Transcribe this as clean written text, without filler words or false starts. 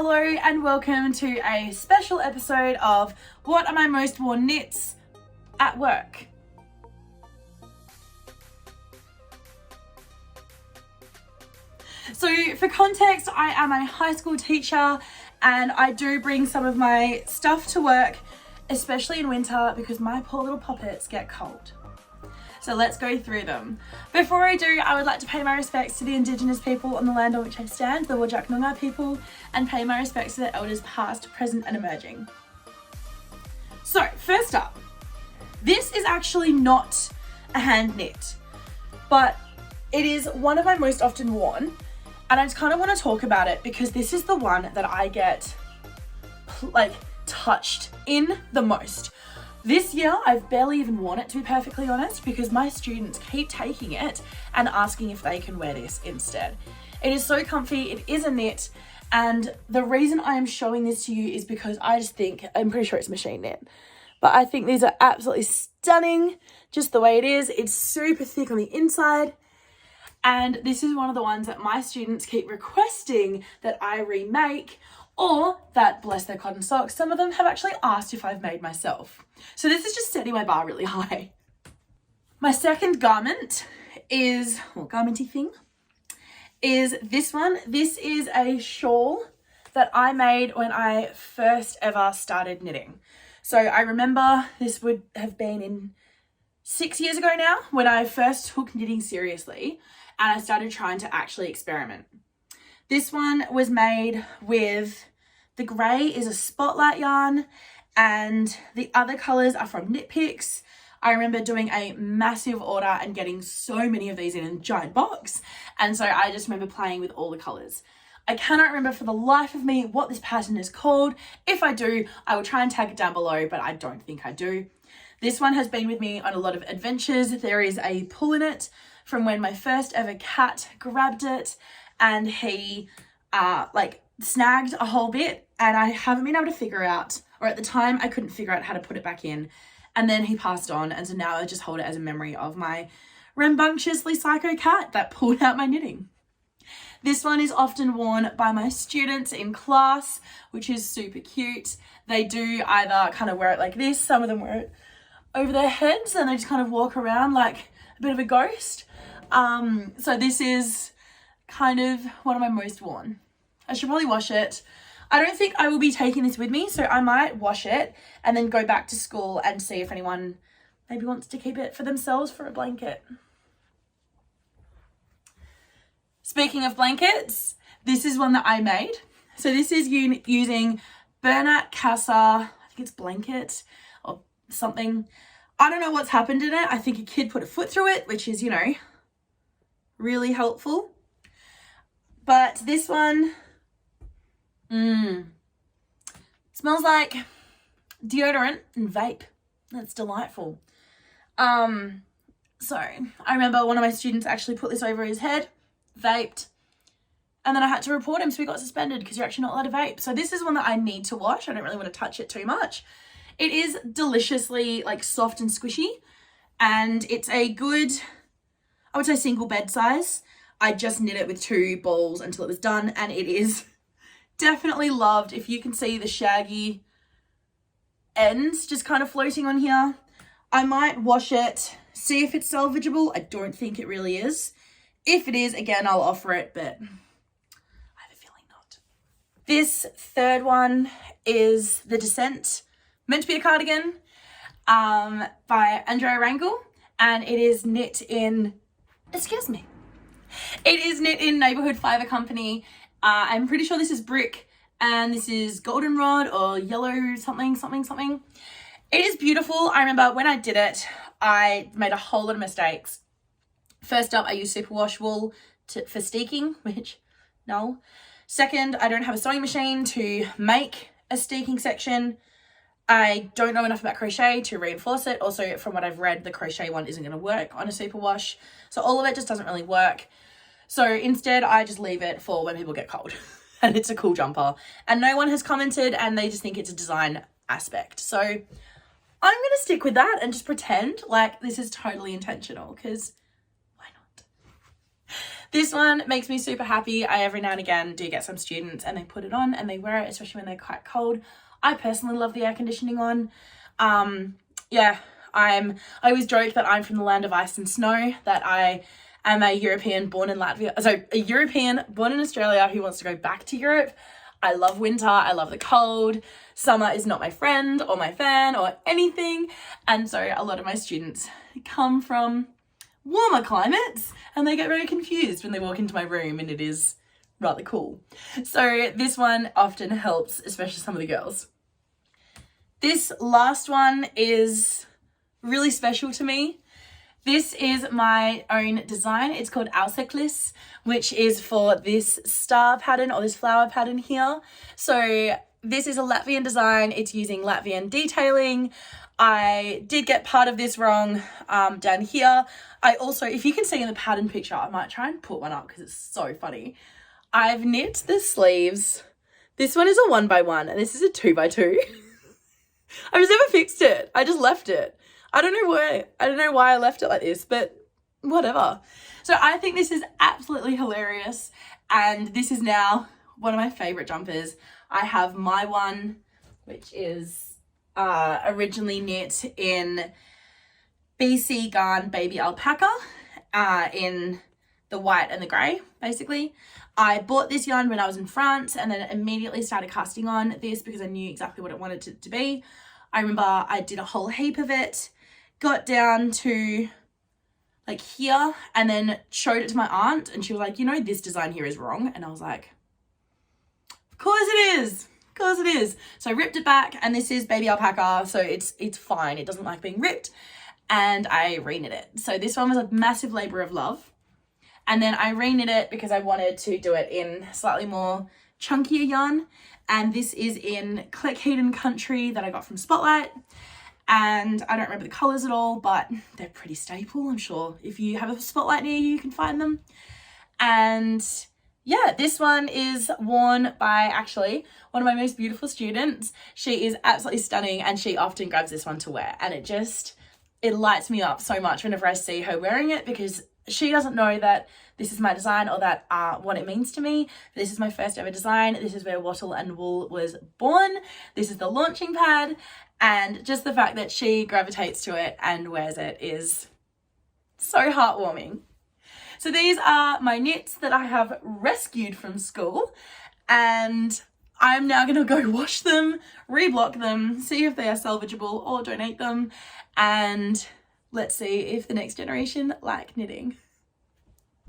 Hello and welcome to a special episode of What Are My Most Worn Knits at Work. So for context, I am a high school teacher and I do bring some of my stuff to work, especially in winter because my poor little poppets get cold. So let's go through them. Before I do, I would like to pay my respects to the Indigenous people on the land on which I stand, the Whadjuk Noongar people, and pay my respects to the elders past, present and emerging. So first up, this is actually not a hand knit, but it is one of my most often worn, and I just kind of want to talk about it because this is the one that I get touched in the most. This year, I've barely even worn it, to be perfectly honest, because my students keep taking it and asking if they can wear this instead. It is so comfy, it is a knit, and the reason I am showing this to you is because I just think, I'm pretty sure it's machine knit, but I think these are absolutely stunning, just the way it is. It's super thick on the inside, and this is one of the ones that my students keep requesting that I remake, or that, bless their cotton socks, some of them have actually asked if I've made myself. So this is just setting my bar really high. My second garment is, garmenty thing, is this one. This is a shawl that I made when I first ever started knitting. So I remember this would have been in 6 years ago now when I first took knitting seriously and I started trying to actually experiment. This one was made with, the grey is a Spotlight yarn and the other colours are from Knit Picks. I remember doing a massive order and getting so many of these in a giant box. And so I just remember playing with all the colours. I cannot remember for the life of me what this pattern is called. If I do, I will try and tag it down below, but I don't think I do. This one has been with me on a lot of adventures. There is a pull in it from when my first ever cat grabbed it and he snagged a whole bit, and I haven't been able to figure out, or at the time I couldn't figure out how to put it back in, and then he passed on, and so now I just hold it as a memory of my rambunctiously psycho cat that pulled out my knitting. This one is often worn by my students in class, which is super cute. They do either kind of wear it like this, some of them wear it over their heads and they just kind of walk around like a bit of a ghost. So this is kind of one of my most worn. I should probably wash it. I don't think I will be taking this with me, so I might wash it and then go back to school and see if anyone maybe wants to keep it for themselves for a blanket. Speaking of blankets, this is one that I made. So this is using Bernat Casa, I think it's blanket or something. I don't know what's happened in it. I think a kid put a foot through it, which is, really helpful. But this one, smells like deodorant and vape. That's delightful. So I remember one of my students actually put this over his head, vaped, and then I had to report him, so he got suspended because you're actually not allowed to vape. So this is one that I need to wash. I don't really want to touch it too much. It is deliciously soft and squishy, and it's a good, I would say, single bed size. I just knit it with 2 balls until it was done, and it is definitely loved. If you can see the shaggy ends just kind of floating on here, I might wash it, see if it's salvageable. I don't think it really is. If it is, again, I'll offer it, but I have a feeling not. This third one is The Descent, meant to be a cardigan, by Andrea Rangel, and it is knit in, it is knit in Neighbourhood Fibre Company. I'm pretty sure this is brick and this is goldenrod or yellow something. It is beautiful. I remember when I did it, I made a whole lot of mistakes. First up, I used superwash wool for steeking, which, no. Second, I don't have a sewing machine to make a steeking section. I don't know enough about crochet to reinforce it. Also, from what I've read, the crochet one isn't going to work on a superwash. So all of it just doesn't really work. So instead, I just leave it for when people get cold. And it's a cool jumper. And no one has commented and they just think it's a design aspect. So I'm going to stick with that and just pretend like this is totally intentional because why not? This one makes me super happy. I every now and again do get some students and they put it on and they wear it, especially when they're quite cold. I personally love the air conditioning on. Yeah, I always joke that I'm from the land of ice and snow, that I am a European born in Latvia, so a European born in Australia who wants to go back to Europe. I love winter, I love the cold. Summer is not my friend or my fan or anything. And so a lot of my students come from warmer climates and they get very confused when they walk into my room and it is rather cool. So this one often helps, especially some of the girls. This last one is really special to me. This is my own design. It's called Auseklis, which is for this star pattern or this flower pattern here. So this is a Latvian design. It's using Latvian detailing. I did get part of this wrong down here. I also, if you can see in the pattern picture, I might try and put one up because it's so funny. I've knit the sleeves. This one is a 1x1 and this is a 2x2. I've just never fixed it. I just left it. I don't know why I left it like this, but whatever. So I think this is absolutely hilarious. And this is now one of my favorite jumpers. I have my one, which is originally knit in BC Garn Baby Alpaca in the white and the grey, basically. I bought this yarn when I was in France and then immediately started casting on this because I knew exactly what I wanted it to be. I remember I did a whole heap of it, got down to like here and then showed it to my aunt and she was like, you know, this design here is wrong. And I was like, of course it is. Of course it is. So I ripped it back and this is Baby Alpaca. So it's fine. It doesn't like being ripped. And I reknit it. So this one was a massive labor of love. And then I reknit it because I wanted to do it in slightly more chunkier yarn. And this is in Cleckheaton Country that I got from Spotlight. And I don't remember the colours at all, but they're pretty staple. I'm sure if you have a Spotlight near you, you can find them. And yeah, this one is worn by actually one of my most beautiful students. She is absolutely stunning and she often grabs this one to wear. And it lights me up so much whenever I see her wearing it because she doesn't know that this is my design or that what it means to me. This is my first ever design. This is where Wattle and Wool was born. This is the launching pad. And just the fact that she gravitates to it and wears it is so heartwarming. So these are my knits that I have rescued from school. And I'm now going to go wash them, reblock them, see if they are salvageable or donate them. And let's see if the next generation like knitting.